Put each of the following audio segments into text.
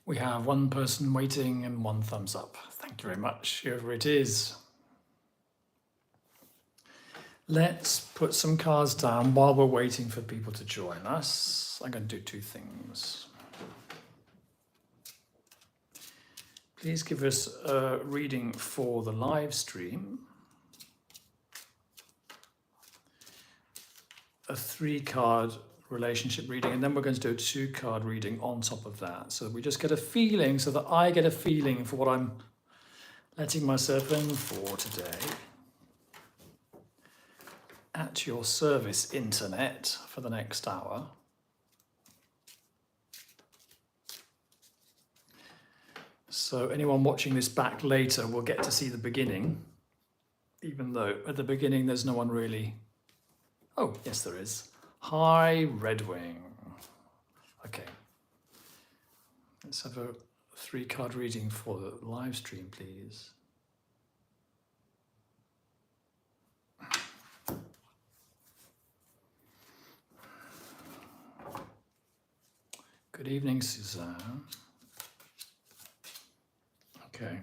We have one person waiting and one thumbs up. Thank you very much, whoever it is. Let's put some cards down while we're waiting for people to join us. I'm going to do two things. Please give us a reading for the live stream. A 3-card relationship reading, and then we're going to do a 2-card reading on top of that. So we just get a feeling, so that I get a feeling for what I'm letting myself in for today. At your service, internet, for the next hour. So anyone watching this back later will get to see the beginning, even though at the beginning there's no one really. Oh, yes, there is. Hi, Redwing. Okay. Let's have a 3-card reading for the live stream, please. Good evening, Suzanne. Okay.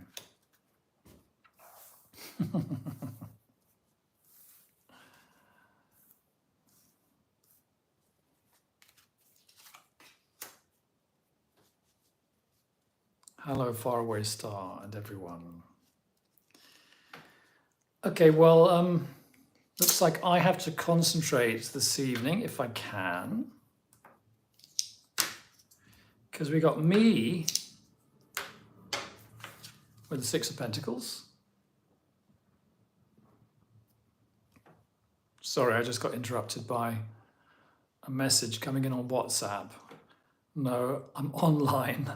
Hello, Faraway Star and everyone. Okay, well, looks like I have to concentrate this evening if I can. Because we got me with the 6 of Pentacles. Sorry, I just got interrupted by a message coming in on WhatsApp. No, I'm online.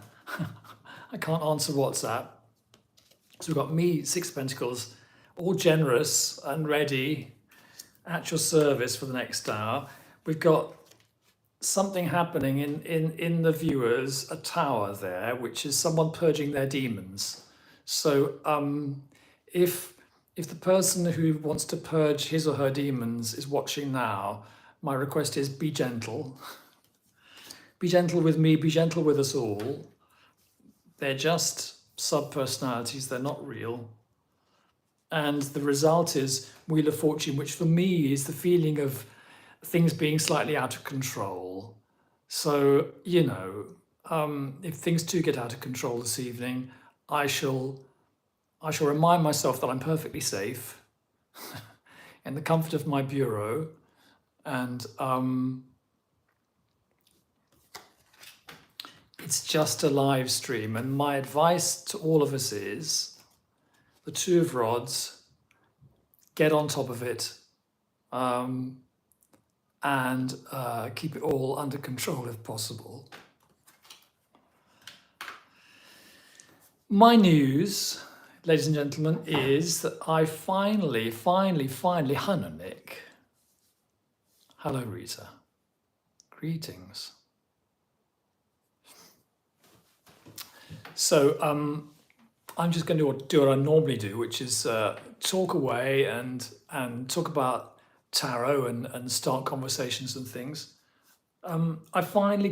I can't answer WhatsApp. So we've got me, 6 of Pentacles, all generous and ready at your service for the next hour. We've got something happening in the viewers, a tower there, which is someone purging their demons. So if the person who wants to purge his or her demons is watching now, my request is be gentle. Be gentle with me, be gentle with us all. They're just sub-personalities, they're not real. And the result is Wheel of Fortune, which for me is the feeling of things being slightly out of control. So, you know, if things do get out of control this evening, I shall remind myself that I'm perfectly safe in the comfort of my bureau, and it's just a live stream. And my advice to all of us is the 2 of Rods, get on top of it, and keep it all under control if possible. My news, ladies and gentlemen, is that I finally, hello Nick. Hello Rita. Greetings. So I'm just going to do what I normally do, which is talk away and talk about tarot and start conversations and things. I finally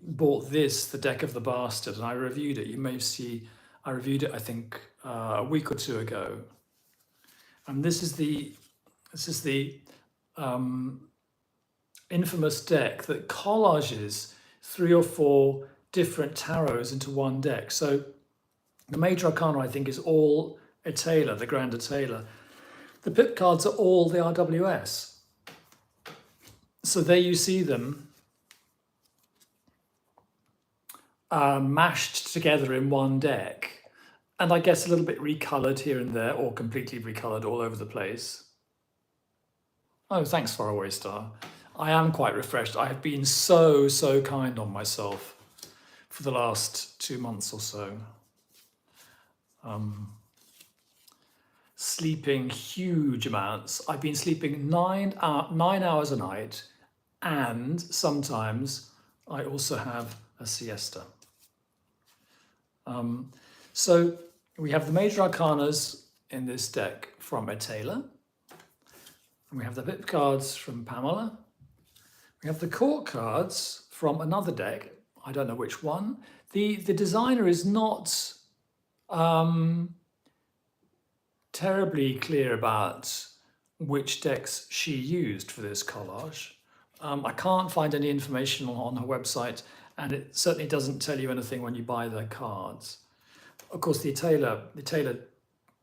bought this, the Deck of the Bastard, and I reviewed it. You may see, I reviewed it, I think, a week or 2 ago. And this is the infamous deck that collages 3 or 4 different tarots into one deck. So the major arcana, I think, is all Etala, the Grand Etala. The pip cards are all the RWS. So there you see them mashed together in one deck. And I guess a little bit recolored here and there, or completely recolored all over the place. Oh, thanks, Faraway Star. I am quite refreshed. I have been so kind on myself for the last 2 months or so. Sleeping huge amounts. I've been sleeping 9 hours a night, and sometimes I also have a siesta. So we have the major arcanas in this deck from Etala, and we have the pip cards from Pamela. We have the court cards from another deck. I don't know which one. The designer is not um, terribly clear about which decks she used for this collage. I can't find any information on her website, and it certainly doesn't tell you anything when you buy their cards. Of course, the Taylor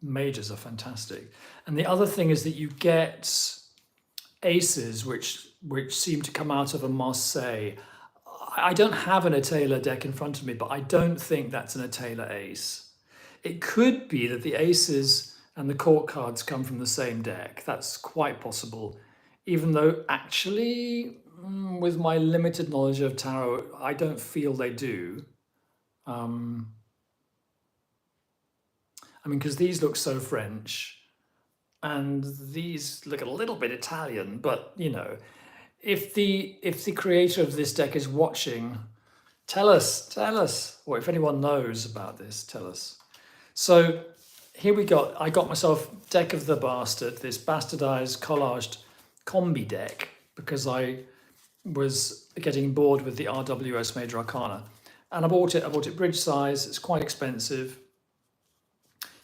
majors are fantastic, and the other thing is that you get aces which seem to come out of a Marseille. I don't have an Taylor deck in front of me, but I don't think that's an Taylor ace. It could be that the aces and the court cards come from the same deck. That's quite possible, even though actually, with my limited knowledge of tarot, I don't feel they do. I mean, because these look so French, and these look a little bit Italian, but you know, if the creator of this deck is watching, tell us, or if anyone knows about this, tell us. So here I got myself Deck of the Bastard, this bastardized collaged combi deck, because I was getting bored with the RWS Major Arcana, and I bought it bridge size. It's quite expensive.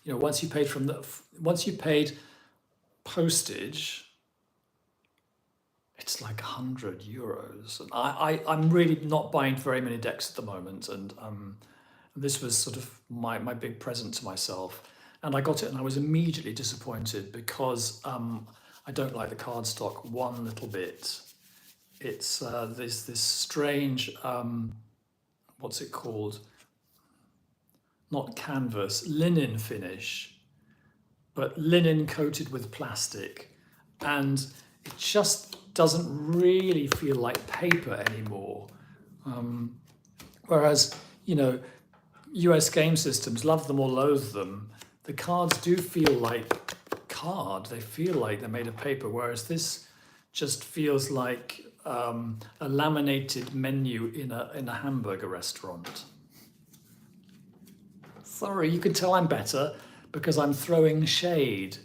You know, once you paid postage, it's like €100. And I'm really not buying very many decks at the moment, and this was sort of my big present to myself. And I got it, and I was immediately disappointed because I don't like the cardstock one little bit. It's this strange, what's it called? Not canvas, linen finish, but linen coated with plastic. And it just doesn't really feel like paper anymore. Whereas, you know, US game systems, love them or loathe them, the cards do feel like card. They feel like they're made of paper, whereas this just feels like a laminated menu in a hamburger restaurant. Sorry, you can tell I'm better because I'm throwing shade.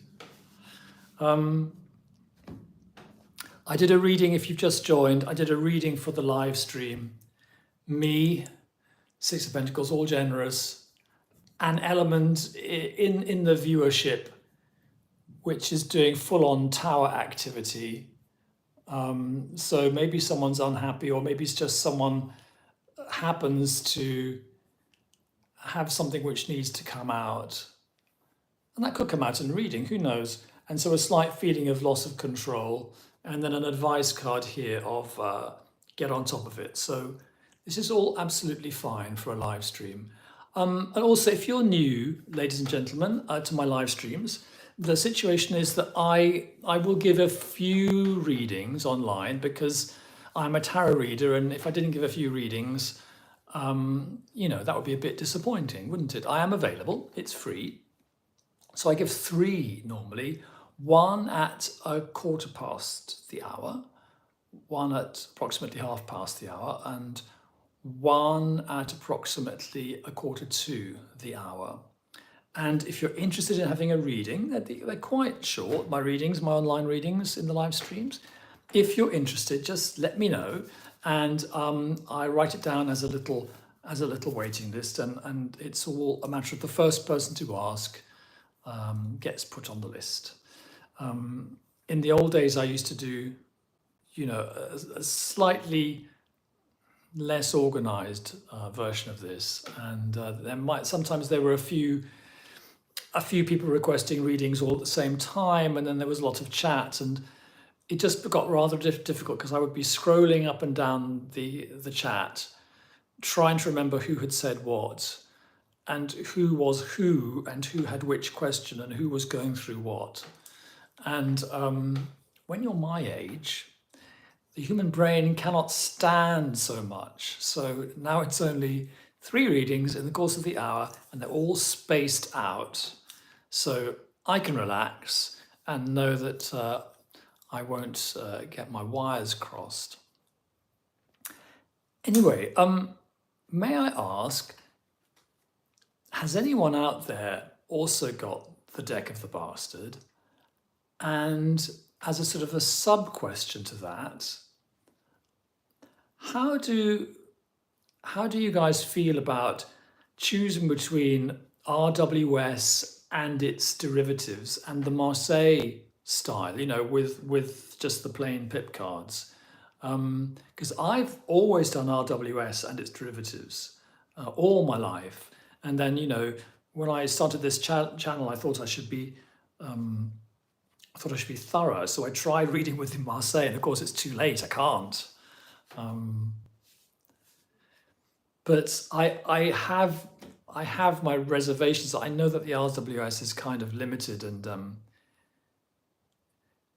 I did a reading, if you've just joined, I did a reading for the live stream. Me, Six of Pentacles, all generous, an element in the viewership which is doing full-on tower activity. So maybe someone's unhappy, or maybe it's just someone happens to have something which needs to come out. And that could come out in reading, who knows? And so a slight feeling of loss of control, and then an advice card here of get on top of it. So this is all absolutely fine for a live stream. And also, if you're new, ladies and gentlemen, to my live streams, the situation is that I will give a few readings online because I'm a tarot reader, and if I didn't give a few readings, you know, that would be a bit disappointing, wouldn't it? I am available, it's free. So I give 3 normally, one at 1/4 the hour, one at approximately 1/2 the hour, and one at approximately 1/4 the hour. And if you're interested in having a reading, they're quite short, my readings, my online readings in the live streams. If you're interested, just let me know, and I write it down as a little waiting list, and it's all a matter of the first person to ask gets put on the list. In the old days, I used to do, you know, a slightly less organized version of this, and sometimes there were a few people requesting readings all at the same time, and then there was a lot of chat, and it just got rather difficult because I would be scrolling up and down the chat, trying to remember who had said what, and who was who, and who had which question, and who was going through what. And when you're my age, the human brain cannot stand so much. So now it's only 3 readings in the course of the hour, and they're all spaced out. So I can relax and know that I won't get my wires crossed. Anyway, may I ask, has anyone out there also got the Deck of the Bastard? And as a sort of a sub-question to that, how do how do you guys feel about choosing between RWS and its derivatives and the Marseille style, with just the plain pip cards? Because I've always done RWS and its derivatives all my life. And then, when I started this channel, I thought I should be thorough. So I tried reading with the Marseille, and of course it's too late. I can't. But I have my reservations. I know that the RWS is kind of limited, and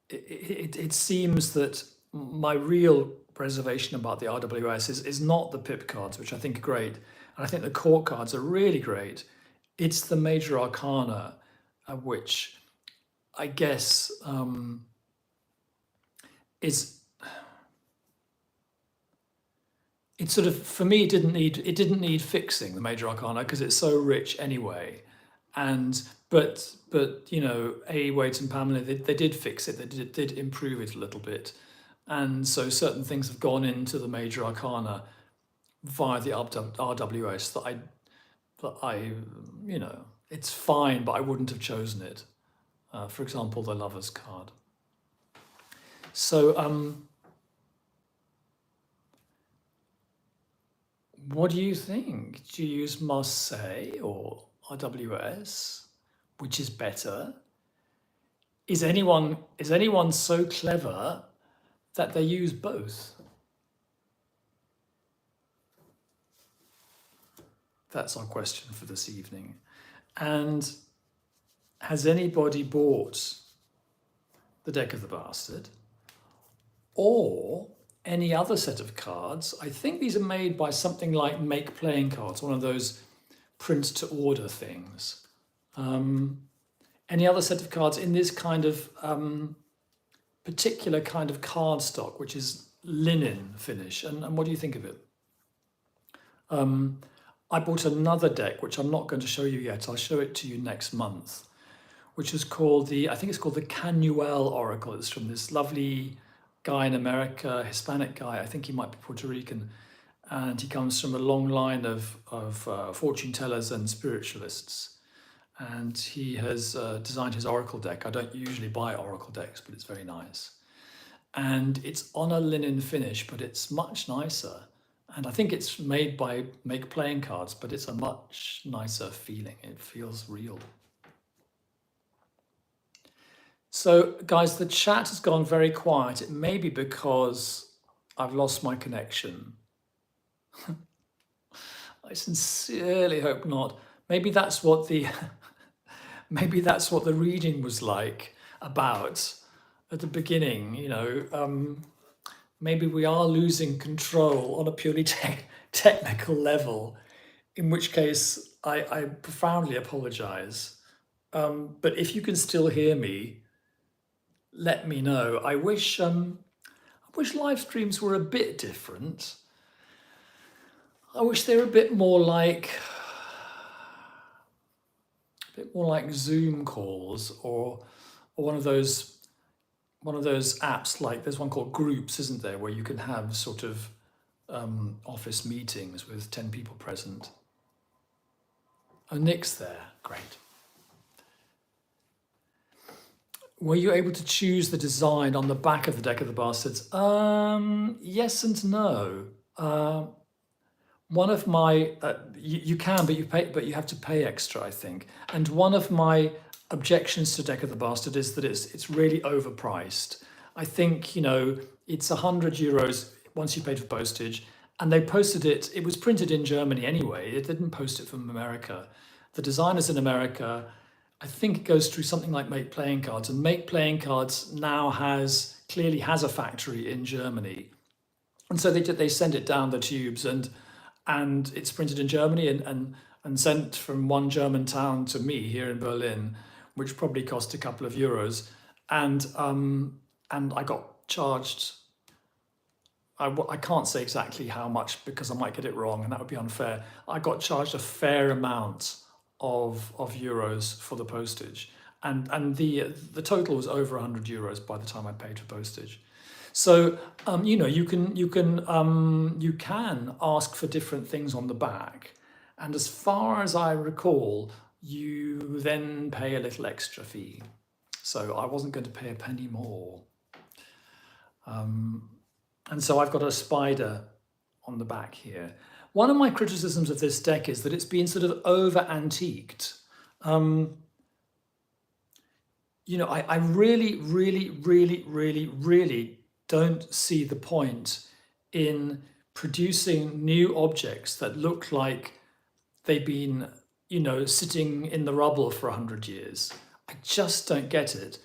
it seems that my real reservation about the RWS is not the pip cards, which I think are great, and I think the court cards are really great. It's the major arcana, which I guess is it sort of, for me, it didn't need fixing, the major arcana, because it's so rich anyway. And but A. Waite and Pamela, they did fix it. They did improve it a little bit, and so certain things have gone into the major arcana via the RWS that I it's fine, but I wouldn't have chosen it. For example, the Lovers card. So what do you think? Do you use Marseille or RWS? Which is better? Is anyone so clever that they use both? That's our question for this evening. And has anybody bought the Deck of the Bastard or any other set of cards? I think these are made by something like Make Playing Cards, one of those print to order things. Any other set of cards in this kind of particular kind of cardstock, which is linen finish, and what do you think of it? I bought another deck, which I'm not going to show you yet. I'll show it to you next month, which is called I think it's called the Canuel Oracle. It's from this lovely guy in America, Hispanic guy. I think he might be Puerto Rican, and he comes from a long line of fortune tellers and spiritualists. And he has designed his oracle deck. I don't usually buy oracle decks, but it's very nice. And it's on a linen finish, but it's much nicer. And I think it's made by Make Playing Cards, but it's a much nicer feeling. It feels real. So, guys, the chat has gone very quiet. It may be because I've lost my connection. I sincerely hope not. Maybe that's what the reading was like about at the beginning. Maybe we are losing control on a purely technical level, in which case I profoundly apologize. But if you can still hear me, let me know. I wish live streams were a bit different. I wish they were a bit more like Zoom calls or one of those apps, like there's one called Groups, isn't there, where you can have sort of office meetings with 10 people present. Oh, Nick's there. Great. Were you able to choose the design on the back of the Deck of the Bastards? Yes and no. One of my you can, but you have to pay extra, I think. And one of my objections to Deck of the Bastard is that it's really overpriced. I think it's €100 once you paid for postage, and they posted it. It was printed in Germany anyway. It didn't post it from America. The designer's in America. I think it goes through something like Make Playing Cards, and Make Playing Cards now clearly has a factory in Germany, and so they send it down the tubes, and it's printed in Germany and sent from one German town to me here in Berlin, which probably cost a couple of euros, and I got charged. I can't say exactly how much because I might get it wrong, and that would be unfair. I got charged a fair amount of euros for the postage, and the total was over €100 by the time I paid for postage. So you can ask for different things on the back, and as far as I recall, you then pay a little extra fee. So I wasn't going to pay a penny more. And so I've got a spider on the back here. One of my criticisms of this deck is that it's been sort of over-antiqued. I really, really, really, really, really don't see the point in producing new objects that look like they've been, sitting in the rubble for 100 years. I just don't get it.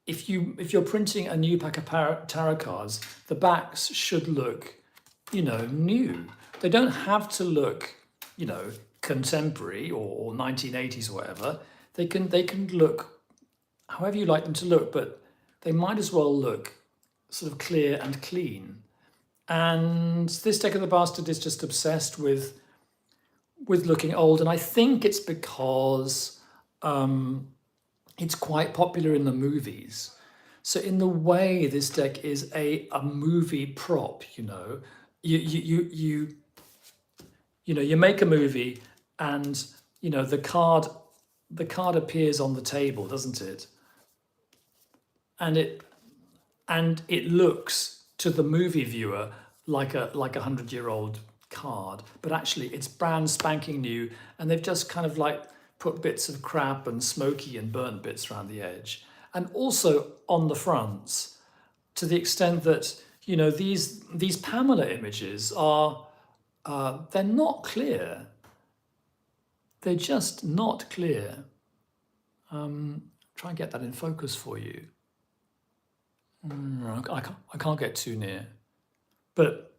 If you're printing a new pack of tarot cards, the backs should look, new. They don't have to look, contemporary or 1980s or whatever. They can look however you like them to look, but they might as well look sort of clear and clean. And this deck of the Bastard is just obsessed with looking old, and I think it's because it's quite popular in the movies. So in the way, this deck is a movie prop. You make a movie, and the card appears on the table, doesn't it? And it looks to the movie viewer like a 100-year-old card, but actually it's brand spanking new, and they've just kind of like put bits of crap and smoky and burnt bits around the edge, and also on the fronts, to the extent that these Pamela images are they're not clear. They're just not clear. Try and get that in focus for you. I can't get too near, but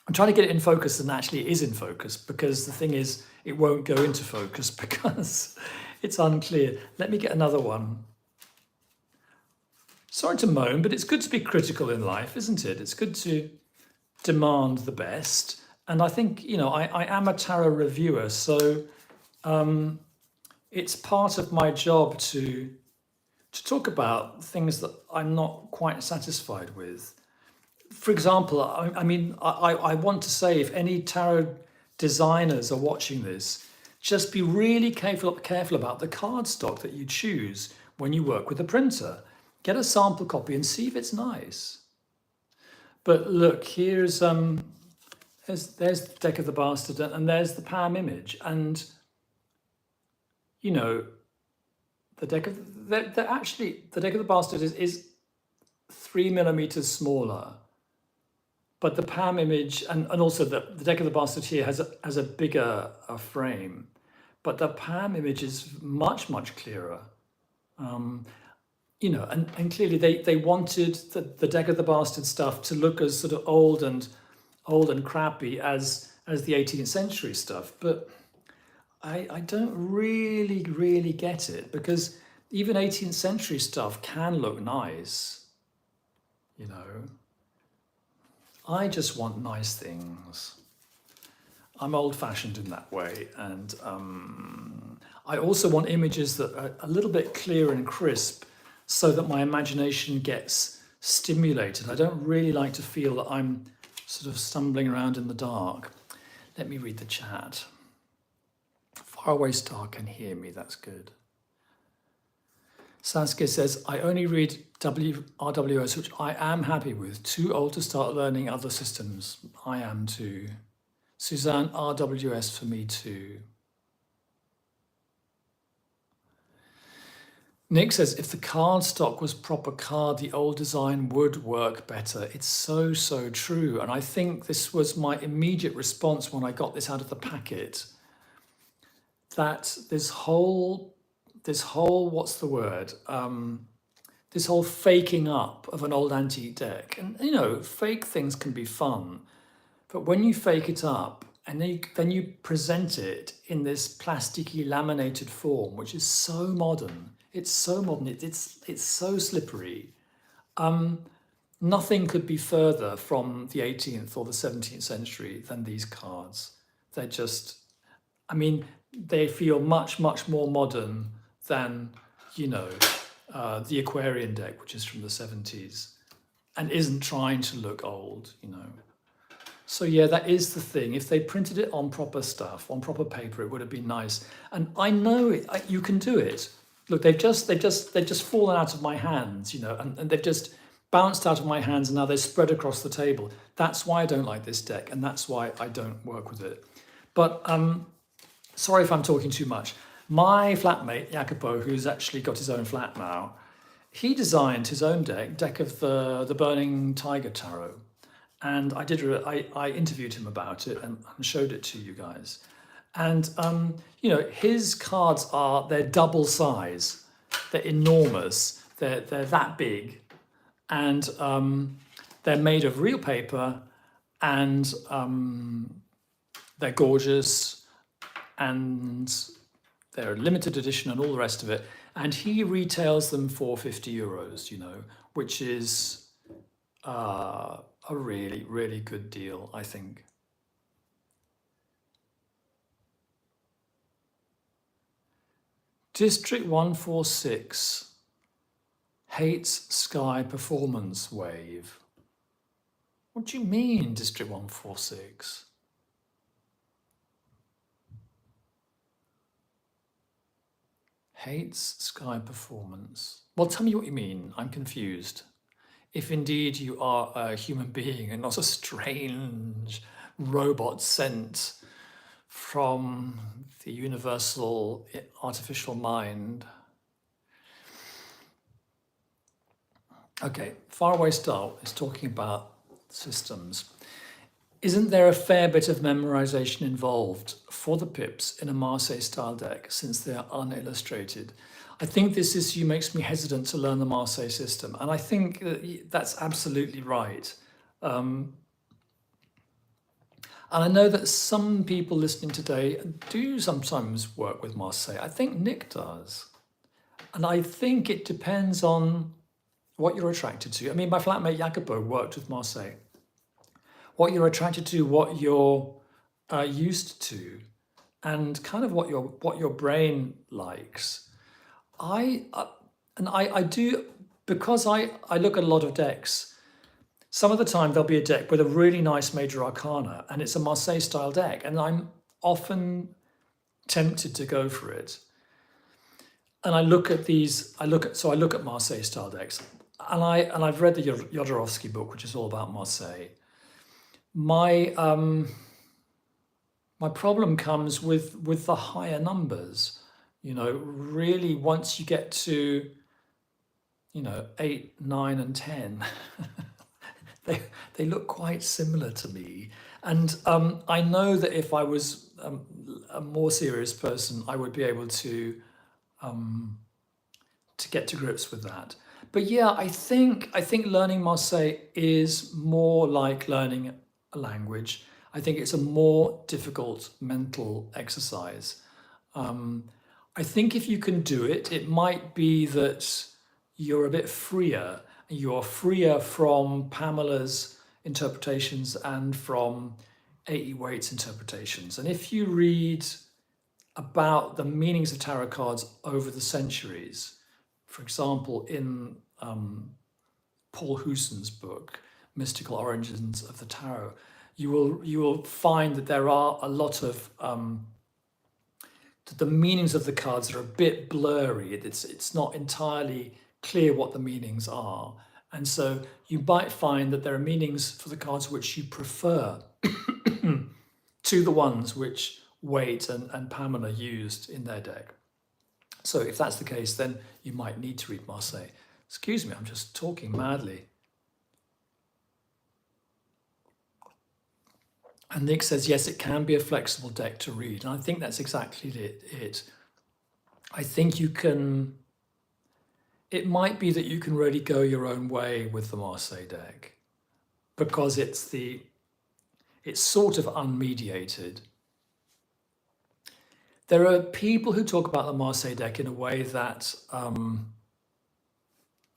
I'm trying to get it in focus, and actually it is in focus, because the thing is, it won't go into focus because it's unclear. Let me get another one. Sorry to moan, but it's good to be critical in life, isn't it? It's good to demand the best. And I think, I am a tarot reviewer, so it's part of my job to talk about things that I'm not quite satisfied with. For example, I want to say, if any tarot designers are watching this, just be really careful about the cardstock that you choose when you work with a printer. Get a sample copy and see if it's nice. But look, there's the deck of the Bastard, and there's the Pam image, and the deck of the Bastard is 3 millimeters smaller. But the Pam image, and also the deck of the Bastard here has a bigger frame, but the Pam image is much, much clearer. And clearly they wanted the deck of the Bastard stuff to look as sort of old and crappy as the 18th century stuff. But I don't really get it, because even 18th century stuff can look nice, I just want nice things. I'm old-fashioned in that way, and I also want images that are a little bit clear and crisp, so that my imagination gets stimulated. I don't really like to feel that I'm sort of stumbling around in the dark. Let me read the chat. Faraway Star can hear me, that's good. Saskia says, I only read RWS, which I am happy with. Too old to start learning other systems. I am too. Suzanne, RWS for me too. Nick says, if the card stock was proper card, the old design would work better. It's so true. And I think this was my immediate response when I got this out of the packet. That this whole what's the word? This whole faking up of an old antique deck. And fake things can be fun, but when you fake it up and then you present it in this plasticky laminated form, which is so modern. It's so modern. It's so slippery. Nothing could be further from the 18th or the 17th century than these cards. They're just, they feel much more modern than, the Aquarian deck, which is from the 70s, and isn't trying to look old, you know. So yeah, that is the thing. If they printed it on proper stuff, on proper paper, it would have been nice. And I know you can do it. Look, they've just fallen out of my hands, you know, and they've just bounced out of my hands, and now they're spread across the table. That's why I don't like this deck, and that's why I don't work with it. But sorry if I'm talking too much. My flatmate, Jacopo, who's actually got his own flat now, he designed his own deck of the Burning Tiger Tarot. And I interviewed him about it and showed it to you guys. And, you know, his cards they're double size. They're enormous. They're that big. And they're made of real paper, and they're gorgeous, and they're limited edition and all the rest of it. And he retails them for €50, you know, which is a really, really good deal, I think. District 146 hates Sky performance wave. What do you mean, District 146? Hates Sky performance. Well, tell me what you mean. I'm confused. If indeed you are a human being and not a strange robot sent from the universal artificial mind. Okay, Faraway Star is talking about systems. Isn't there a fair bit of memorization involved for the pips in a Marseille style deck, since they are unillustrated? I think this issue makes me hesitant to learn the Marseille system, and I think that's absolutely right. And I know that some people listening today do sometimes work with Marseille. I think Nick does. And I think it depends on what you're attracted to. I mean, my flatmate Jacopo worked with Marseille. What you're attracted to, what you're used to, and kind of what your brain likes. I do, because I look at a lot of decks. Some of the time there'll be a deck with a really nice major arcana, and it's a Marseille style deck, and I'm often tempted to go for it. And I look at Marseille style decks, and I've read the Jodorowsky book, which is all about Marseille. My problem comes with the higher numbers. You know, really, once you get to, 8, 9, and 10, they look quite similar to me. And I know that if I was a more serious person, I would be able to get to grips with that. But yeah, I think learning Marseille is more like learning a language. I think it's a more difficult mental exercise. I think if you can do it, it might be that you're a bit freer. You're freer from Pamela's interpretations and from A.E. Waite's interpretations. And if you read about the meanings of tarot cards over the centuries, for example, in Paul Huson's book, Mystical Origins of the Tarot, you will find that there are a lot of the meanings of the cards are a bit blurry. It's not entirely clear what the meanings are. And so you might find that there are meanings for the cards which you prefer to the ones which Waite and Pamela used in their deck. So if that's the case, then you might need to read Marseille. Excuse me, I'm just talking madly. And Nick says, yes, it can be a flexible deck to read. And I think that's exactly it. I think it might be that you can really go your own way with the Marseille deck, because it's sort of unmediated. There are people who talk about the Marseille deck in a way that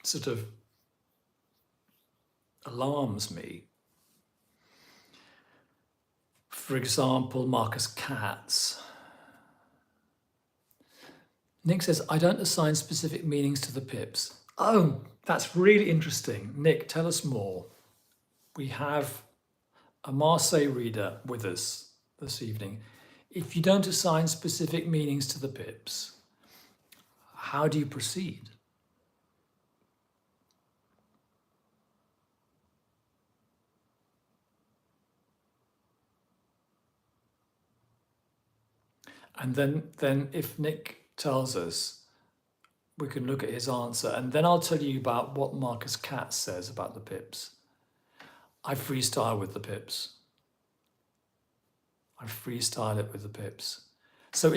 sort of alarms me. For example, Marcus Katz. Nick says, I don't assign specific meanings to the pips. Oh, that's really interesting. Nick, tell us more. We have a Marseille reader with us this evening. If you don't assign specific meanings to the pips, how do you proceed? And then if Nick tells us, we can look at his answer, and then I'll tell you about what Marcus Katz says about the pips. I freestyle with the pips. I freestyle it with the pips. So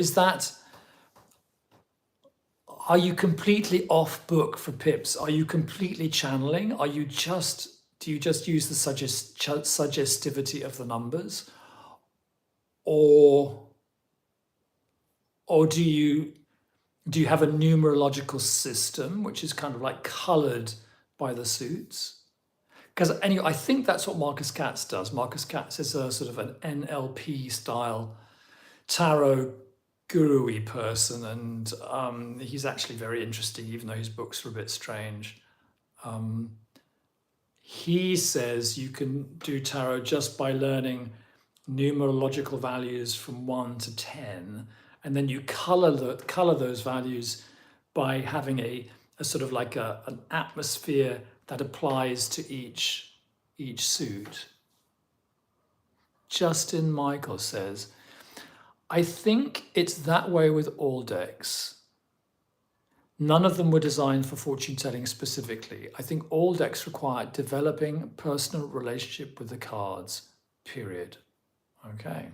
are you completely off book for pips? Are you completely channeling? Do you just use the suggestivity of the numbers? Or do you have a numerological system which is kind of like colored by the suits? Because anyway, I think that's what Marcus Katz does. Marcus Katz is a sort of an NLP style tarot guru-y person, and he's actually very interesting, even though his books are a bit strange. He says you can do tarot just by learning numerological values from 1 to 10, and then you color those values by having a sort of like an atmosphere that applies to each suit. Justin Michael says, I think it's that way with all decks. None of them were designed for fortune telling specifically. I think all decks require developing a personal relationship with the cards, period. Okay.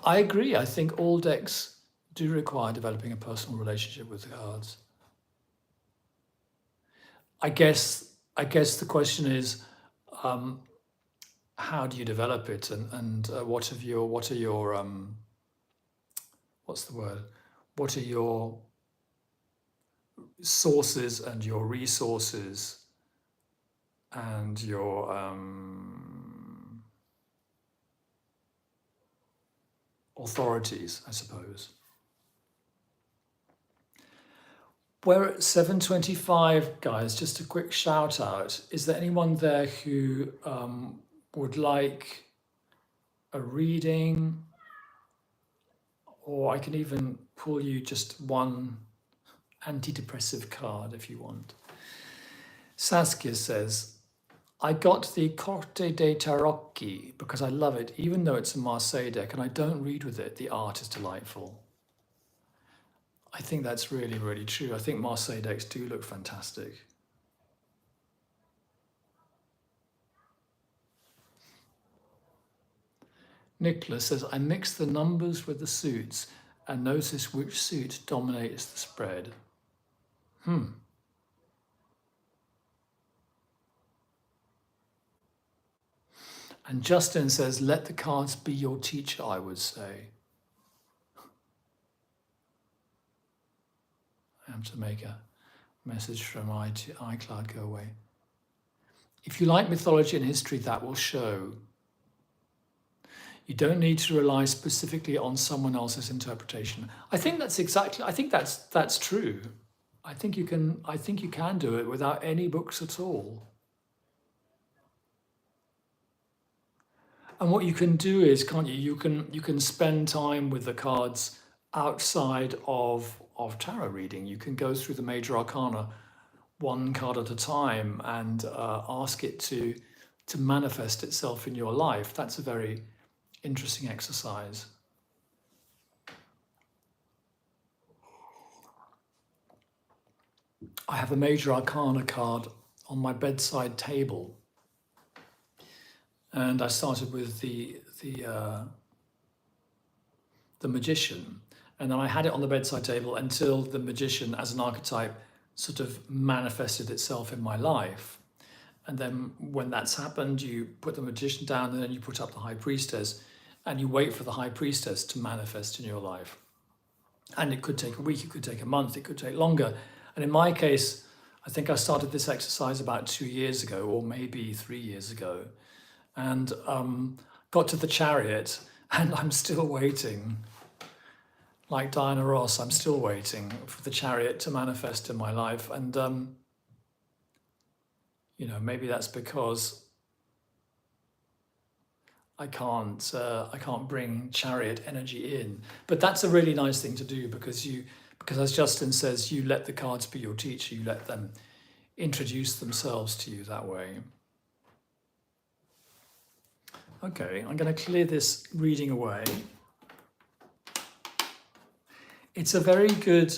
I agree. I think all decks do require developing a personal relationship with the cards. I guess the question is, how do you develop it, and what are your what's the word? What are your sources and your resources and your authorities, I suppose. We're at 7:25, guys. Just a quick shout out. Is there anyone there who would like a reading? Or I can even pull you just one antidepressive card if you want. Saskia says, I got the Corte dei Tarocchi because I love it, even though it's a Marseille deck and I don't read with it. The art is delightful. I think that's really, really true. I think Marseille decks do look fantastic. Nicholas says, I mix the numbers with the suits and notice which suit dominates the spread. And Justin says, let the cards be your teacher, I would say. I have to make a message from iCloud go away. If you like mythology and history, that will show. You don't need to rely specifically on someone else's interpretation. I think that's true. I think you can do it without any books at all. And what you can do is, can't you? You can spend time with the cards outside of tarot reading. You can go through the major arcana one card at a time and ask it to manifest itself in your life. That's a very interesting exercise. I have a major arcana card on my bedside table. And I started with the Magician, and then I had it on the bedside table until the Magician as an archetype sort of manifested itself in my life. And then when that's happened, you put the Magician down and then you put up the High Priestess and you wait for the High Priestess to manifest in your life. And it could take a week, it could take a month, it could take longer. And in my case, I think I started this exercise about 2 years ago, or maybe 3 years ago. And got to the chariot, and I'm still waiting. Like Diana Ross, I'm still waiting for the chariot to manifest in my life. And, maybe that's because I can't bring chariot energy in. But that's a really nice thing to do because as Justin says, you let the cards be your teacher. You let them introduce themselves to you that way. Okay, I'm going to clear this reading away. It's a very good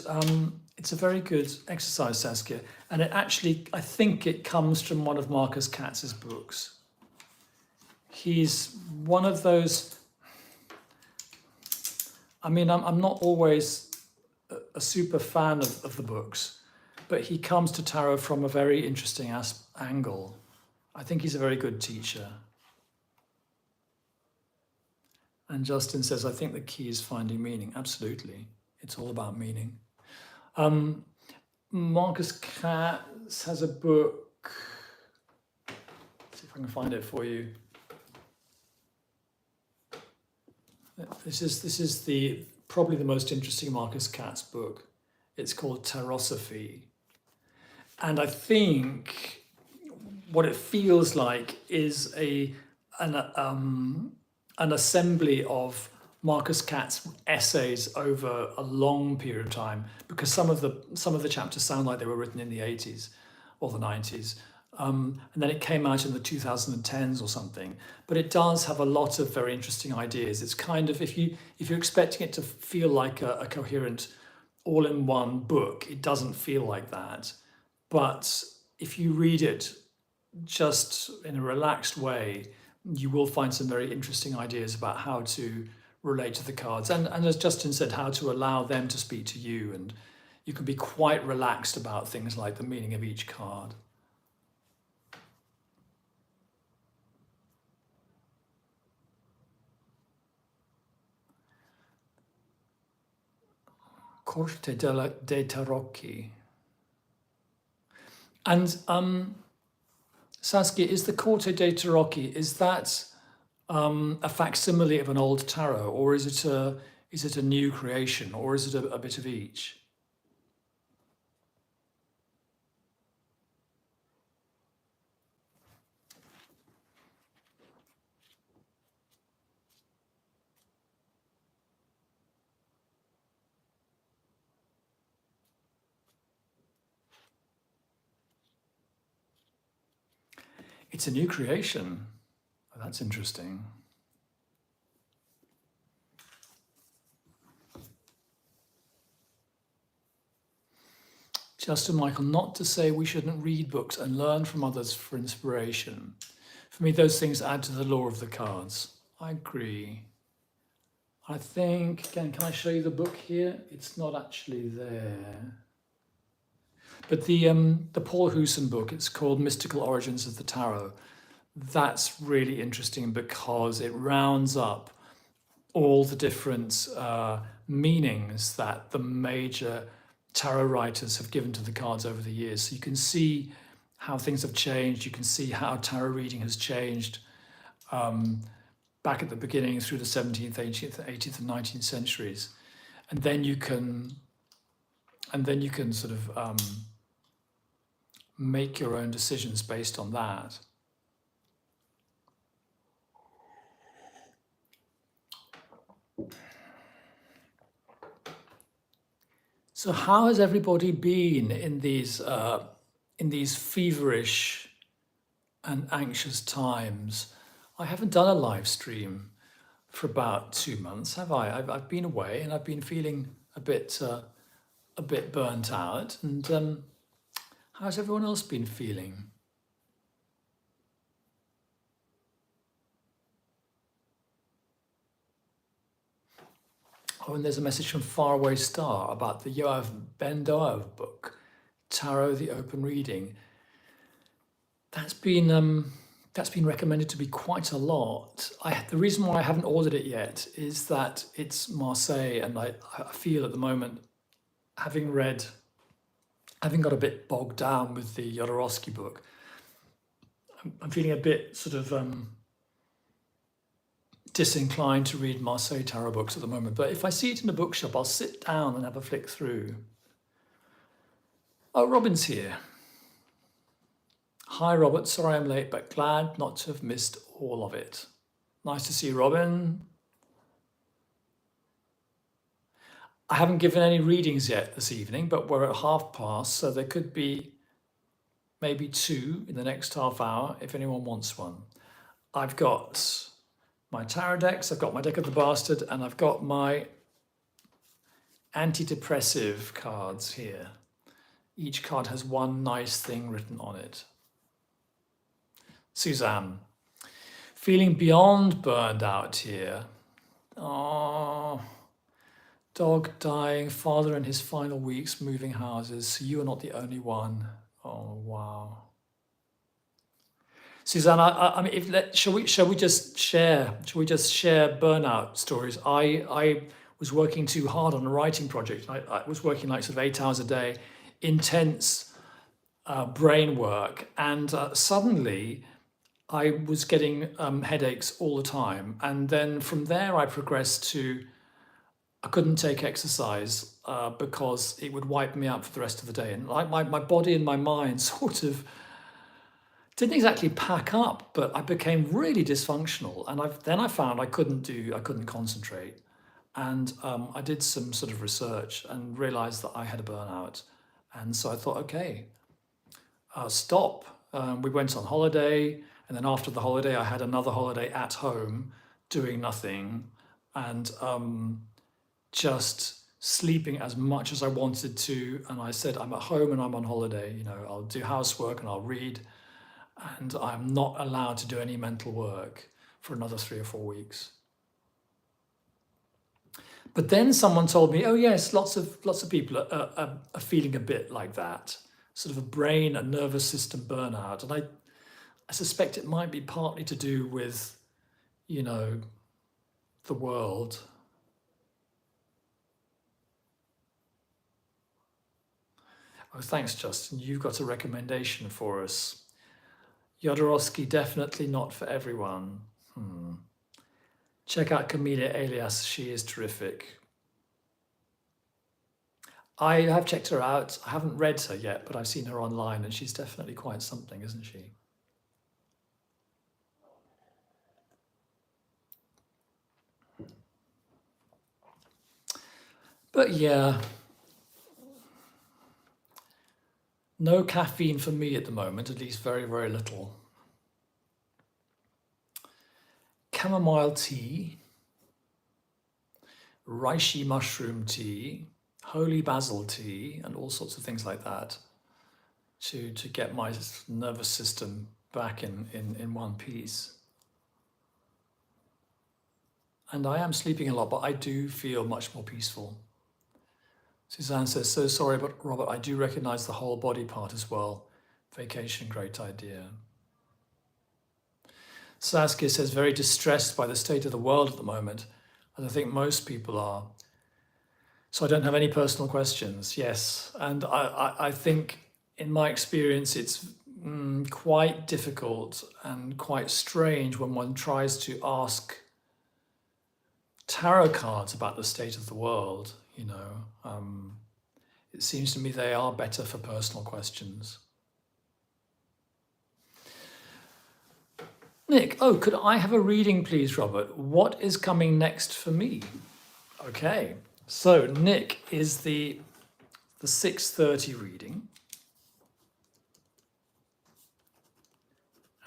exercise, Saskia, and it actually, I think it comes from one of Marcus Katz's books. He's one of those. I mean, I'm not always a super fan of the books, but he comes to tarot from a very interesting angle. I think he's a very good teacher. And Justin says, I think the key is finding meaning. Absolutely. It's all about meaning. Marcus Katz has a book. Let's see if I can find it for you. This is probably the most interesting Marcus Katz book. It's called Tarosophy. And I think what it feels like is an assembly of Marcus Katz essays over a long period of time, because some of the chapters sound like they were written in the 80s or the 90s. And then it came out in the 2010s or something. But it does have a lot of very interesting ideas. It's kind of, if you're expecting it to feel like a coherent all-in-one book, it doesn't feel like that. But if you read it just in a relaxed way, you will find some very interesting ideas about how to relate to the cards. And as Justin said, how to allow them to speak to you. And you can be quite relaxed about things like the meaning of each card. Corte dei Tarocchi. And Saskia, is the Corte dei Tarocchi, is that a facsimile of an old tarot, or is it a new creation, or is it a bit of each? It's a new creation. Oh, that's interesting. Justin Michael, not to say we shouldn't read books and learn from others for inspiration. For me, those things add to the lore of the cards. I agree. I think, again, can I show you the book here? It's not actually there. But the Paul Hewson book, it's called Mystical Origins of the Tarot. That's really interesting because it rounds up all the different meanings that the major tarot writers have given to the cards over the years. So you can see how things have changed. You can see how tarot reading has changed back at the beginning through the 17th, 18th and 19th centuries. And then you can sort of make your own decisions based on that. So how has everybody been in these feverish and anxious times? I haven't done a live stream for about 2 months, have I? I've been away and I've been feeling a bit burnt out. And how's everyone else been feeling? Oh, and there's a message from Faraway Star about the Yoav Ben Doav book, Tarot: The Open Reading. That's been recommended to be quite a lot. The reason why I haven't ordered it yet is that it's Marseille, and I feel at the moment, having got a bit bogged down with the Jodorowsky book, I'm feeling a bit sort of disinclined to read Marseille tarot books at the moment, but if I see it in a bookshop, I'll sit down and have a flick through. Oh, Robin's here. Hi, Robert. Sorry I'm late, but glad not to have missed all of it. Nice to see you, Robin. I haven't given any readings yet this evening, but we're at past, so there could be maybe 2 in the next half hour if anyone wants one. I've got my tarot decks, I've got my deck of the bastard, and I've got my anti-depressive cards here. Each card has one nice thing written on it. Suzanne, feeling beyond burned out here. Oh, dog dying, father in his final weeks, moving houses. So you are not the only one. Oh, wow. Suzanne, I mean, shall we just share burnout stories? I was working too hard on a writing project. I was working like sort of 8 hours a day, intense brain work, and suddenly I was getting headaches all the time. And then from there, I progressed to I couldn't take exercise because it would wipe me out for the rest of the day. And like my body and my mind sort of didn't exactly pack up, but I became really dysfunctional. And then I found I couldn't concentrate. And I did some sort of research and realized that I had a burnout. And so I thought, okay, stop. We went on holiday. And then after the holiday, I had another holiday at home doing nothing and just sleeping as much as I wanted to. And I said, I'm at home and I'm on holiday. You know, I'll do housework and I'll read. And I'm not allowed to do any mental work for another 3 or 4 weeks. But then someone told me, oh yes, lots of people are feeling a bit like that, sort of a nervous system burnout. And I suspect it might be partly to do with, you know, the world. Oh, thanks, Justin. You've got a recommendation for us. Jodorowsky, definitely not for everyone. Check out Camellia Alias. She is terrific. I have checked her out. I haven't read her yet, but I've seen her online, and she's definitely quite something, isn't she? But yeah, no caffeine for me at the moment, at least very, very little. Chamomile tea, reishi mushroom tea, holy basil tea, and all sorts of things like that to get my nervous system back in one piece. And I am sleeping a lot, but I do feel much more peaceful. Suzanne says, so sorry, but Robert, I do recognize the whole body part as well. Vacation, great idea. Saskia says, very distressed by the state of the world at the moment, as I think most people are. So I don't have any personal questions, yes. And I think in my experience, it's quite difficult and quite strange when one tries to ask tarot cards about the state of the world, you know. It seems to me they are better for personal questions. Nick, oh, could I have a reading, please, Robert? What is coming next for me? Okay, so Nick is the 6:30 reading.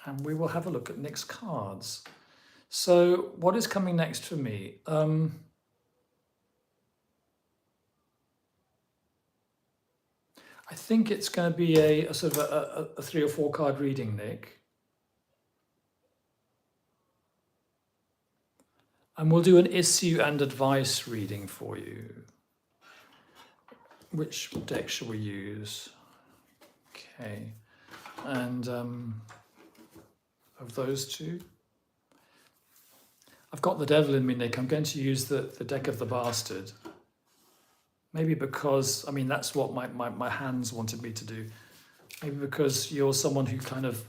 And we will have a look at Nick's cards. So what is coming next for me? I think it's going to be a sort of a 3 or 4 card reading, Nick. And we'll do an issue and advice reading for you. Which deck shall we use? Okay. And of those 2. I've got the devil in me, Nick. I'm going to use the deck of the bastard. Maybe because, I mean, that's what my hands wanted me to do. Maybe because you're someone who kind of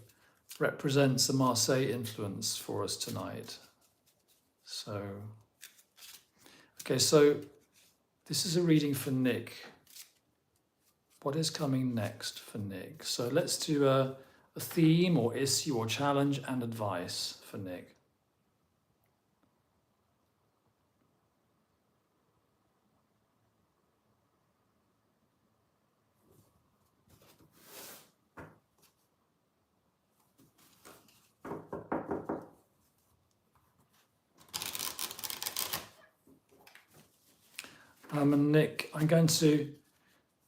represents the Marseille influence for us tonight. So, okay, so this is a reading for Nick. What is coming next for Nick? So let's do a theme or issue or challenge and advice for Nick. And Nick, I'm going to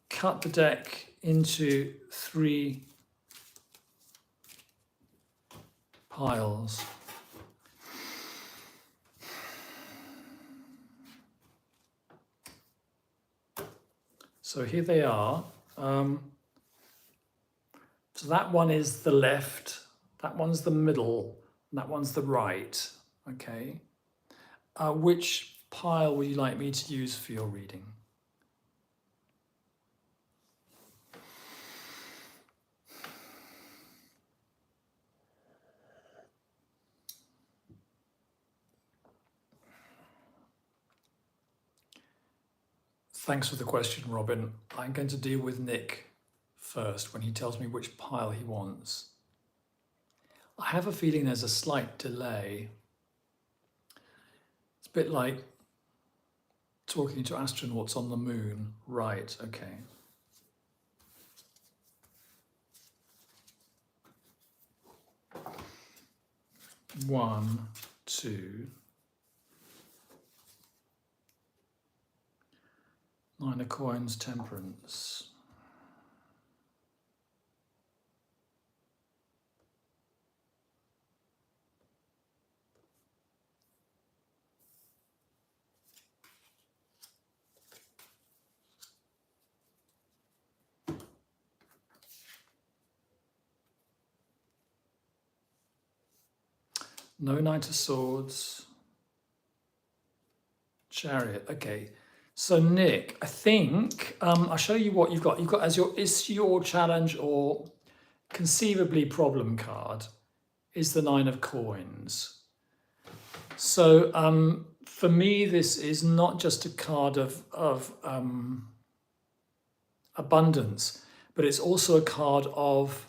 cut the deck into 3 piles. So here they are. So that one is the left, that one's the middle, and that one's the right. Okay. Which pile would you like me to use for your reading? Thanks for the question, Robin. I'm going to deal with Nick first when he tells me which pile he wants. I have a feeling there's a slight delay. It's a bit like talking to astronauts on the moon. Right, okay. One, two. 9 of coins, temperance. No Knight of Swords. Chariot, okay. So Nick, I think I'll show you what you've got. You've got as your issue or challenge or conceivably problem card is the 9 of coins. So for me, this is not just a card of abundance, but it's also a card of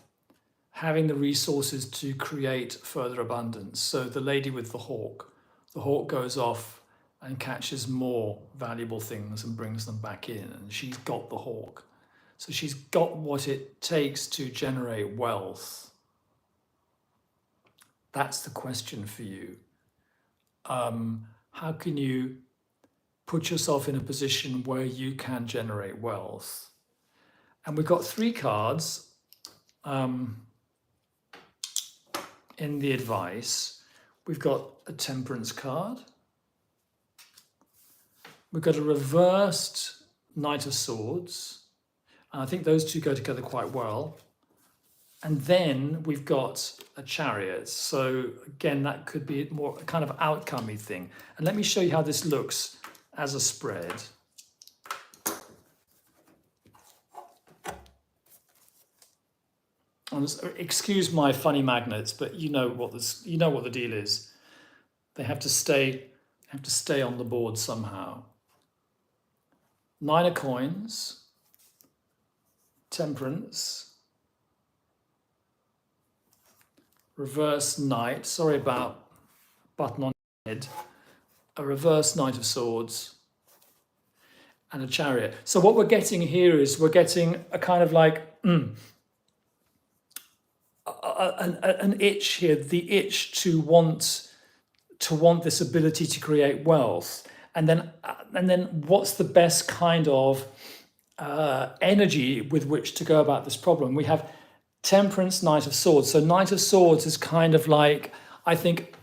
having the resources to create further abundance. So the lady with the hawk goes off and catches more valuable things and brings them back in, and she's got the hawk. So she's got what it takes to generate wealth. That's the question for you. How can you put yourself in a position where you can generate wealth? And we've got 3 cards in the advice. We've got a temperance card. We've got a reversed Knight of Swords. And I think those two go together quite well. And then we've got a chariot. So again, that could be more a kind of outcome-y thing. And let me show you how this looks as a spread. Excuse my funny magnets, but you know what the deal is. They have to stay on the board somehow. 9 of coins, temperance, reverse knight, sorry about button on head, a reverse Knight of Swords, and a chariot. So what we're getting here is we're getting a kind of like an itch here, the itch to want this ability to create wealth. And then what's the best kind of energy with which to go about this problem? We have temperance, Knight of Swords. So Knight of Swords is kind of like, I think,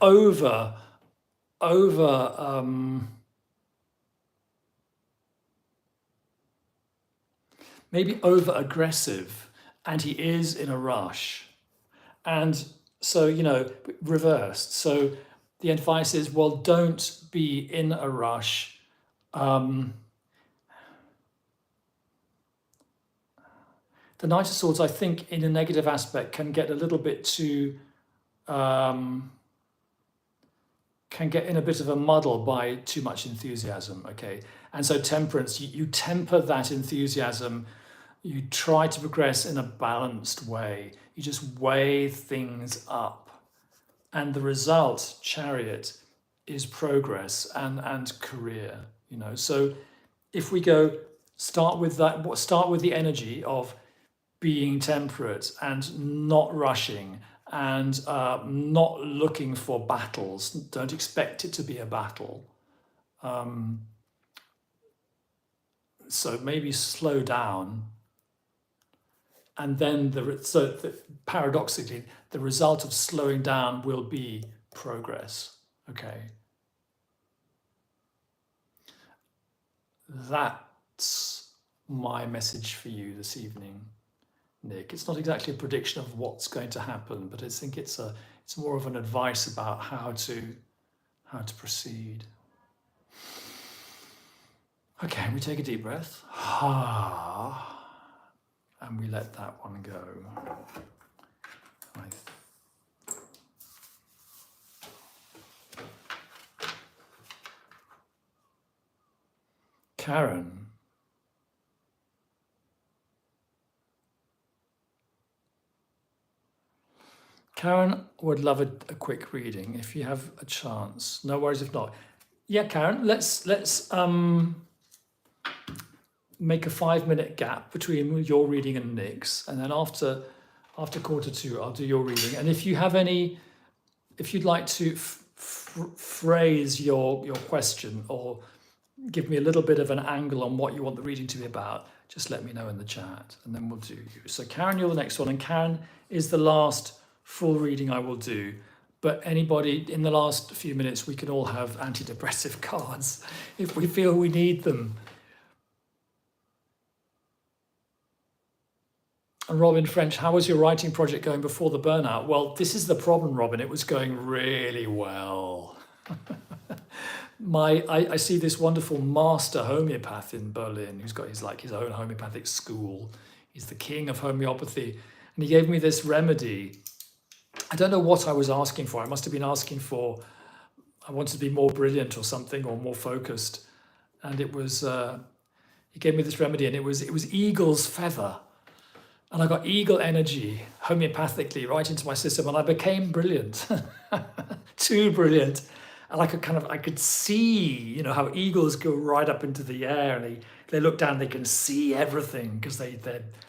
maybe over aggressive, and he is in a rush. And so, reversed. So the advice is, well, don't be in a rush. The Knight of Swords, I think, in a negative aspect, can get a little bit too can get in a bit of a muddle by too much enthusiasm, okay? And so temperance, you temper that enthusiasm, you try to progress in a balanced way, you just weigh things up. And the result, chariot, is progress and career, you know? So if we go, start with the energy of being temperate and not rushing and not looking for battles. Don't expect it to be a battle. So maybe slow down. And then paradoxically, the result of slowing down will be progress. Okay. That's my message for you this evening, Nick. It's not exactly a prediction of what's going to happen, but I think it's more of an advice about how to proceed. Okay, we take a deep breath. And we let that one go. Karen. Karen would love a quick reading if you have a chance. No worries if not. Yeah, Karen, let's make a 5-minute gap between your reading and Nick's, and then after 2:15, I'll do your reading. And if you have if you'd like to phrase your question or give me a little bit of an angle on what you want the reading to be about, just let me know in the chat, and then we'll do you. So Karen, you're the next one, and Karen is the last full reading I will do. But anybody in the last few minutes, we can all have antidepressive cards if we feel we need them. And Robin French, how was your writing project going before the burnout? Well, this is the problem, Robin. It was going really well. I see this wonderful master homeopath in Berlin who's got his own homeopathic school. He's the king of homeopathy. And he gave me this remedy. I don't know what I was asking for. I must have been asking for, I wanted to be more brilliant or something, or more focused. And it was, he gave me this remedy, and it was eagle's feather. And I got eagle energy homeopathically right into my system, and I became brilliant, too brilliant. And I could see, how eagles go right up into the air, and they look down, they can see everything because they've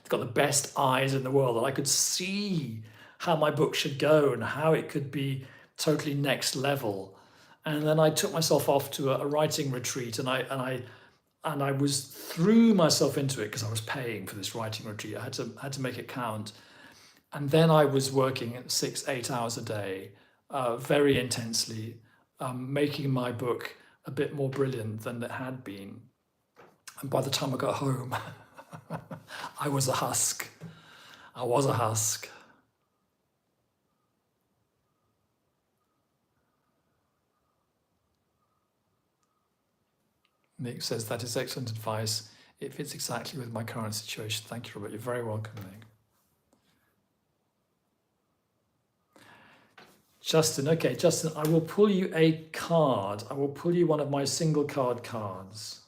got the best eyes in the world. And I could see how my book should go and how it could be totally next level. And then I took myself off to a writing retreat, and I threw myself into it because I was paying for this writing retreat. I had to make it count. And then I was working 6-8 hours a day, very intensely, making my book a bit more brilliant than it had been. And by the time I got home, I was a husk. I was a husk. Nick says, that is excellent advice. It fits exactly with my current situation. Thank you, Robert. You're very welcome, Nick. Justin, okay, Justin, I will pull you a card. I will pull you one of my single card cards.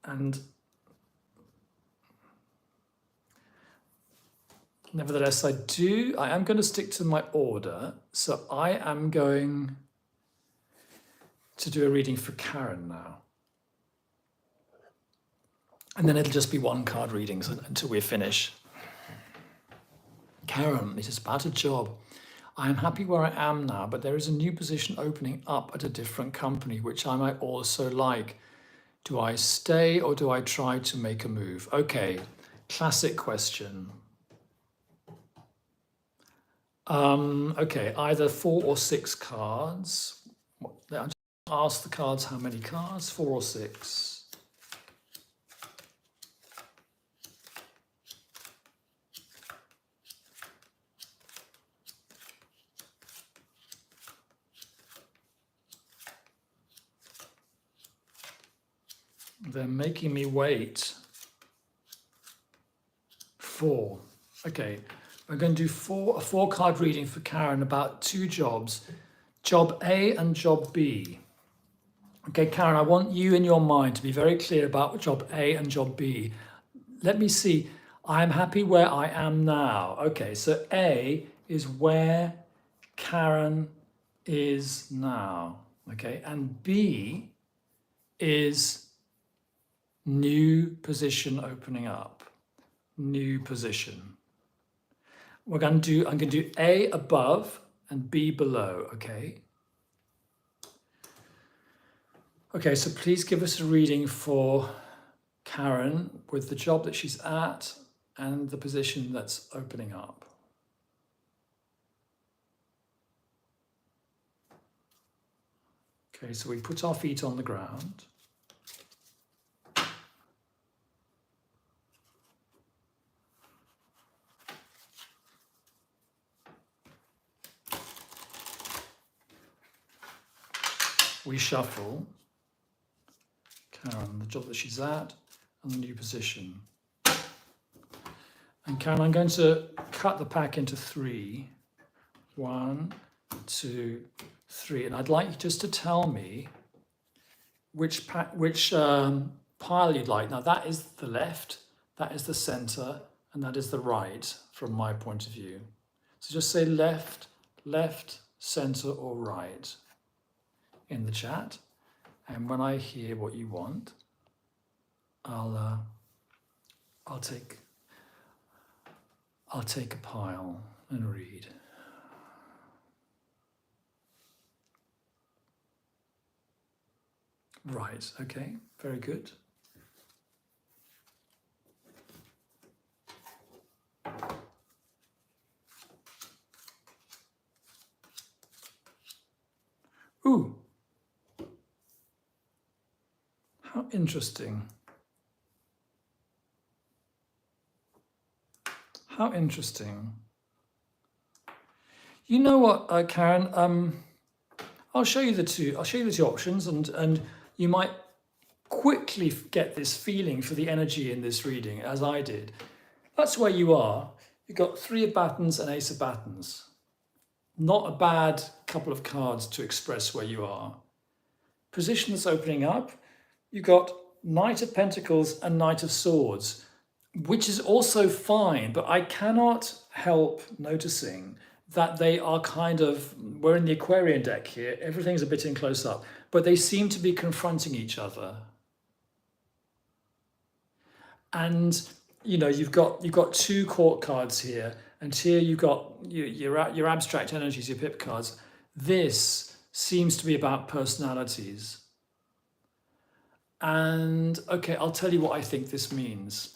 And nevertheless, I am going to stick to my order. So I am going to do a reading for Karen now. And then it'll just be one card readings until we finish. Karen, it is about a job. I am happy where I am now, but there is a new position opening up at a different company, which I might also like. Do I stay or do I try to make a move? Okay, classic question. Okay, either 4 or 6 cards. I'll just ask the cards how many cards, 4 or 6. They're making me wait. 4. Okay, We're going to do a 4-card reading for Karen about 2 jobs, job A and job B. Okay, Karen, I want you in your mind to be very clear about job A and job B. Let me see. I'm happy where I am now. Okay, so A is where Karen is now. Okay, and B is new position opening up. New position. I'm going to do A above and B below, okay? Okay, so please give us a reading for Karen with the job that she's at and the position that's opening up. Okay, so we put our feet on the ground. We shuffle Karen, the job that she's at, and the new position. And Karen, I'm going to cut the pack into 3. 1, 2, 3. And I'd like you just to tell me which pile you'd like. Now that is the left, that is the center, and that is the right from my point of view. So just say left, left, center, or right in the chat. And when I hear what you want, I'll take a pile and read. Right, okay, very good. Ooh, how interesting. How interesting. You know what, Karen? I'll show you the two options, and you might quickly get this feeling for the energy in this reading, as I did. That's where you are. You've got 3 of Battens and Ace of Battens. Not a bad couple of cards to express where you are. Position that's opening up. You've got Knight of Pentacles and Knight of Swords, which is also fine, but I cannot help noticing that they are kind of, we're in the Aquarian deck here, everything's a bit in close up, but they seem to be confronting each other. And you know, you've got 2 court cards here, and here you've got your abstract energies, your pip cards. This seems to be about personalities. And okay, I'll tell you what I think this means.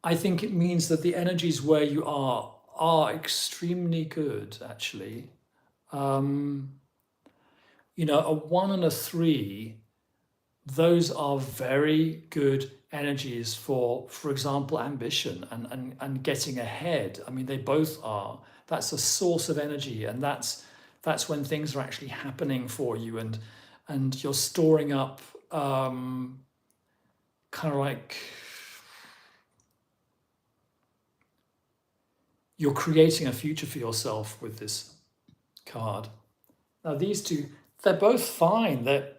I think it means that the energies where you are extremely good, actually. You know, a 1 and a 3, those are very good energies for example, ambition and getting ahead. I mean, they both are. That's a source of energy, and that's when things are actually happening for you, and you're storing up kind of like you're creating a future for yourself with this card. Now these 2, they're both fine. They're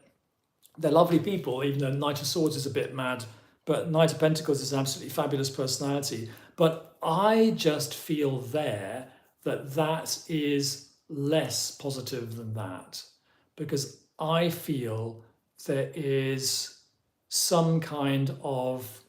lovely people, even though Knight of Swords is a bit mad, but Knight of Pentacles is an absolutely fabulous personality. But I just feel there that is less positive than that, because I feel there is some kind of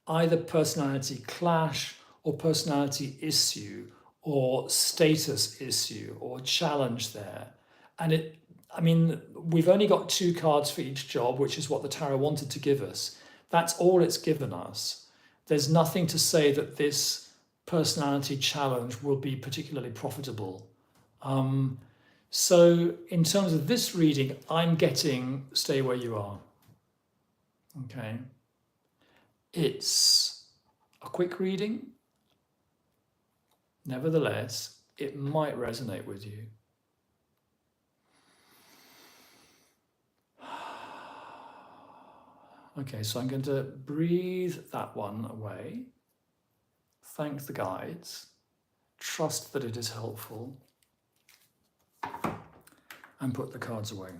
either personality clash or personality issue or status issue or challenge there. And I mean, we've only got 2 cards for each job, which is what the tarot wanted to give us. That's all it's given us. There's nothing to say that this personality challenge will be particularly profitable. So in terms of this reading, I'm getting stay where you are. Okay. It's a quick reading. Nevertheless, it might resonate with you. Okay, so I'm going to breathe that one away. thank the guides, trust that it is helpful, and put the cards away.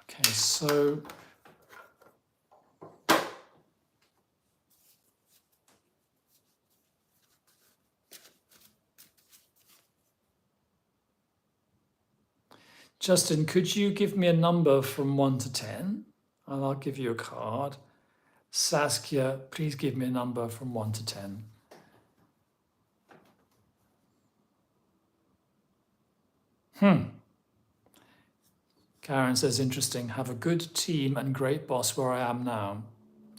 Okay, so Justin, could you give me a number from 1 to 10? And I'll give you a card. Saskia, please give me a number from 1 to 10. Karen says, interesting. Have a good team and great boss where I am now.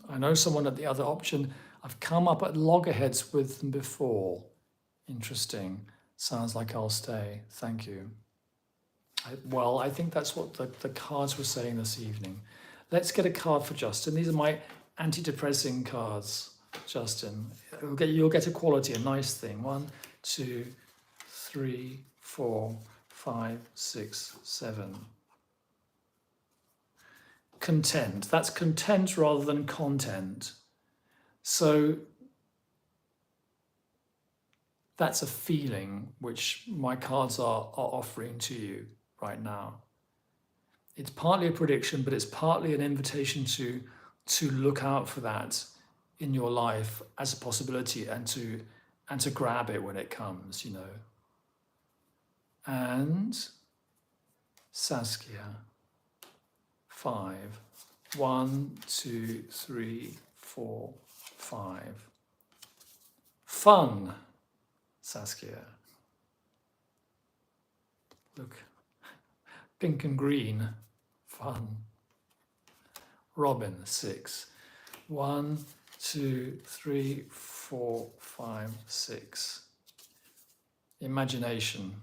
I know someone at the other option. I've come up at loggerheads with them before. Interesting. Sounds like I'll stay. Thank you. I think that's what the cards were saying this evening. Let's get a card for Justin. These are my anti-depressing cards, Justin. You'll get a quality, a nice thing. 1, 2, 3, 4, 5, 6, 7. Content. That's content rather than content. So that's a feeling which my cards are offering to you right now. It's partly a prediction, but it's partly an invitation to look out for that in your life as a possibility and to grab it when it comes, you know. And Saskia, 5. 1, 2, 3, 4, 5. Fun, Saskia. Look, pink and green, fun. Robin, 6. 1, 2, 3, 4, 5, 6. Imagination.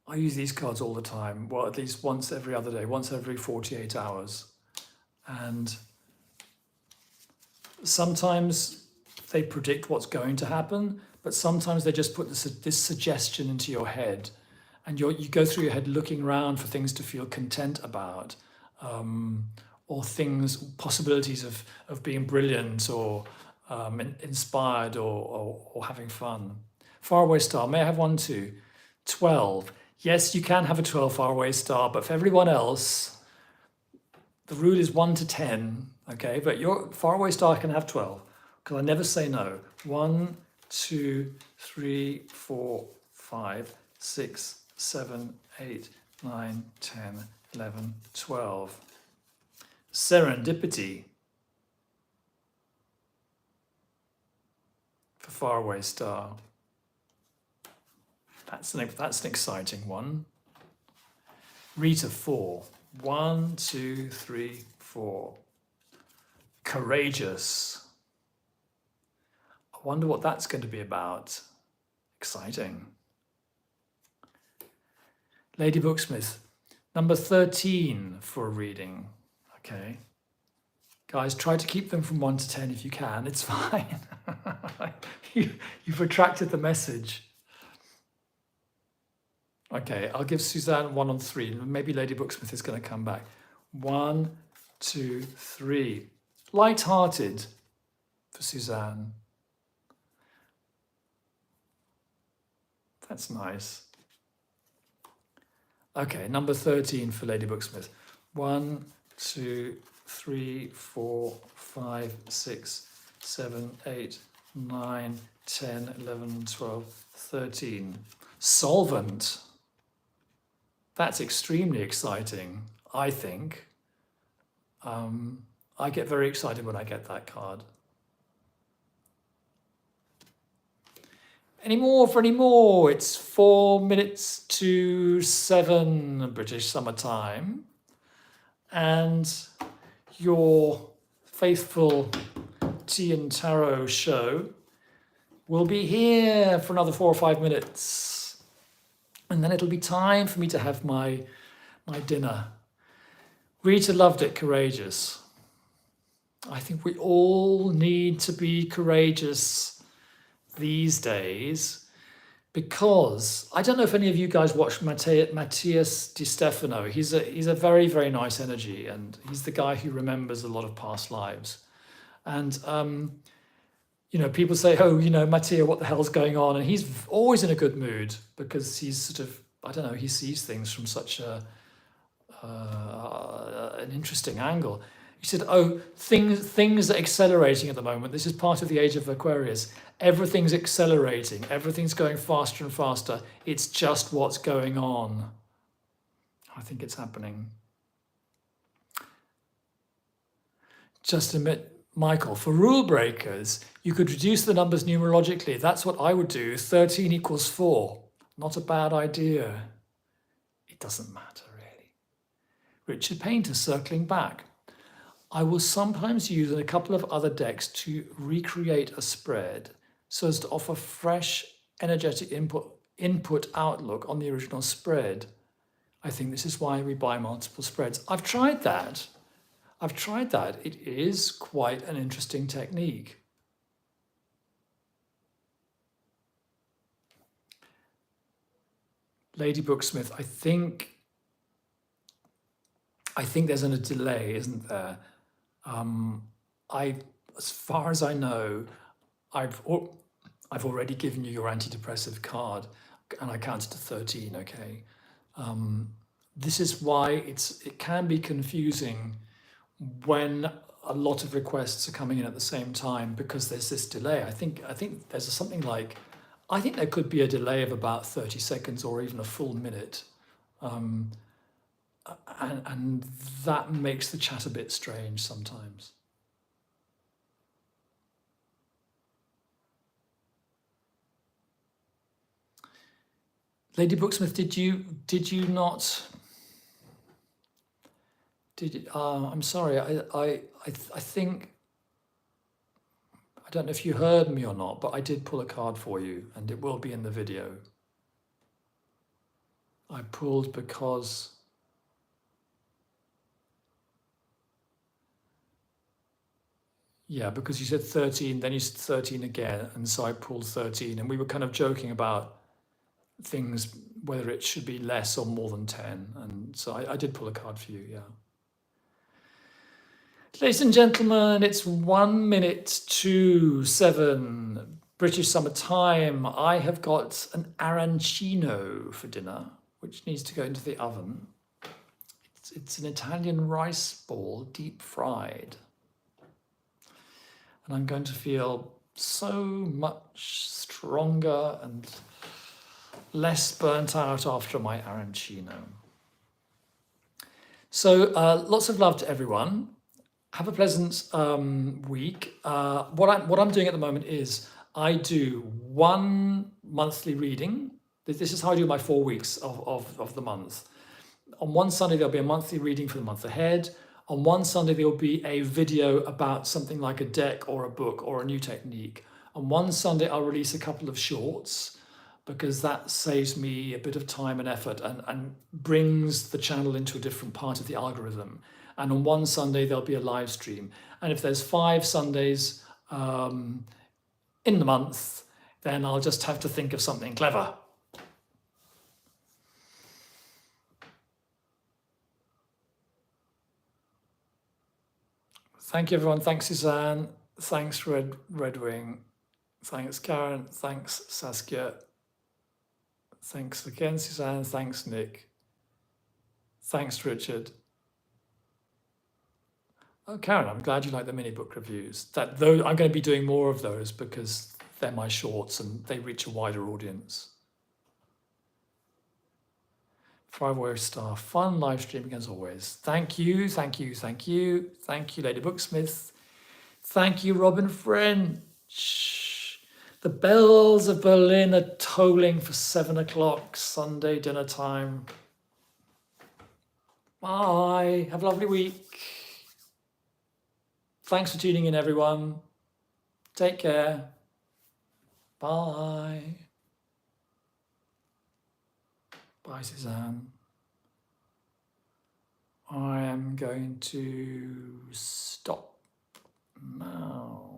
I use these cards all the time, well, at least once every other day, once every 48 hours. And sometimes they predict what's going to happen, but sometimes they just put this suggestion into your head, and you go through your head looking around for things to feel content about, or things, possibilities of being brilliant or inspired or having fun. Faraway star, may I have one too? 12. Yes, you can have a 12 faraway star, but for everyone else, the rule is 1 to 10, okay? But your faraway star can have 12, because I never say no. 1, 2, 3, 4, 5, 6, 7, 8, 9, 10, 11, 12. Serendipity for faraway star. That's an exciting one. Rita, 4. 1, 2, 3, 4. Courageous. I wonder what that's going to be about. Exciting. Lady Booksmith, number 13 for a reading. Okay. Guys, try to keep them from 1 to 10 if you can. It's fine. You've retracted the message. Okay, I'll give Suzanne 1 on 3. Maybe Lady Booksmith is going to come back. 1, 2, 3. Light-hearted for Suzanne. That's nice. Okay, number 13 for Lady Booksmith. 1, 2, 3, 4, 5, 6, 7, 8, 9, 10, 11, 12, 13. Solvent. That's extremely exciting, I think. I get very excited when I get that card. Any more? It's 4 minutes to 7 British Summer Time. And your faithful Tea and Tarot show will be here for another 4 or 5 minutes. And then it'll be time for me to have my dinner. Rita loved it, courageous. I think we all need to be courageous. these days, because I don't know if any of you guys watch Matthias Di Stefano. He's a very, very nice energy, and he's the guy who remembers a lot of past lives. And people say, oh, Mattia, what the hell's going on? And he's always in a good mood because he's sort of, I don't know, he sees things from such an interesting angle. He said, oh, things are accelerating at the moment. This is part of the age of Aquarius. Everything's accelerating. Everything's going faster and faster. It's just what's going on. I think it's happening. Just admit, Michael, for rule breakers, you could reduce the numbers numerologically. That's what I would do. 13 equals 4. Not a bad idea. It doesn't matter, really. Richard Painter, circling back. I will sometimes use a couple of other decks to recreate a spread so as to offer fresh energetic input outlook on the original spread. I think this is why we buy multiple spreads. I've tried that. It is quite an interesting technique. Lady Brooksmith, I think there's a delay, isn't there? As far as I know, I've already given you your antidepressive card, and I counted to 13. Okay, this is why it can be confusing when a lot of requests are coming in at the same time, because there's this delay. I think there's something like, I think there could be a delay of about 30 seconds or even a full minute. And that makes the chat a bit strange sometimes. Lady Brooksmith, did you not? I'm sorry. I think, I don't know if you heard me or not, but I did pull a card for you, and it will be in the video. I pulled because you said 13, then you said 13 again, and so I pulled 13, and we were kind of joking about things, whether it should be less or more than 10, and so I did pull a card for you, yeah. Ladies and gentlemen, it's 1 minute to 7 British summer time. I have got an arancino for dinner, which needs to go into the oven. It's an Italian rice ball, deep fried. And I'm going to feel so much stronger and less burnt out after my arancino. So lots of love to everyone. Have a pleasant week. What I'm doing at the moment is I do one monthly reading. This is how I do my 4 weeks of the month. On one Sunday, there'll be a monthly reading for the month ahead. On one Sunday, there'll be a video about something like a deck or a book or a new technique. On one Sunday, I'll release a couple of shorts because that saves me a bit of time and effort and brings the channel into a different part of the algorithm. And on one Sunday, there'll be a live stream. And if there's 5 Sundays in the month, then I'll just have to think of something clever. Thank you, everyone. Thanks, Suzanne. Thanks, Red Wing. Thanks, Karen. Thanks, Saskia. Thanks again, Suzanne. Thanks, Nick. Thanks, Richard. Oh, Karen, I'm glad you like the mini book reviews. I'm going to be doing more of those because they're my shorts and they reach a wider audience. 5-Way Star, fun live streaming as always. Thank you, thank you, thank you. Thank you, Lady Booksmith. Thank you, Robin French. The bells of Berlin are tolling for 7 o'clock Sunday dinner time. Bye. Have a lovely week. Thanks for tuning in, everyone. Take care. Bye. Bye, Suzanne. I am going to stop now.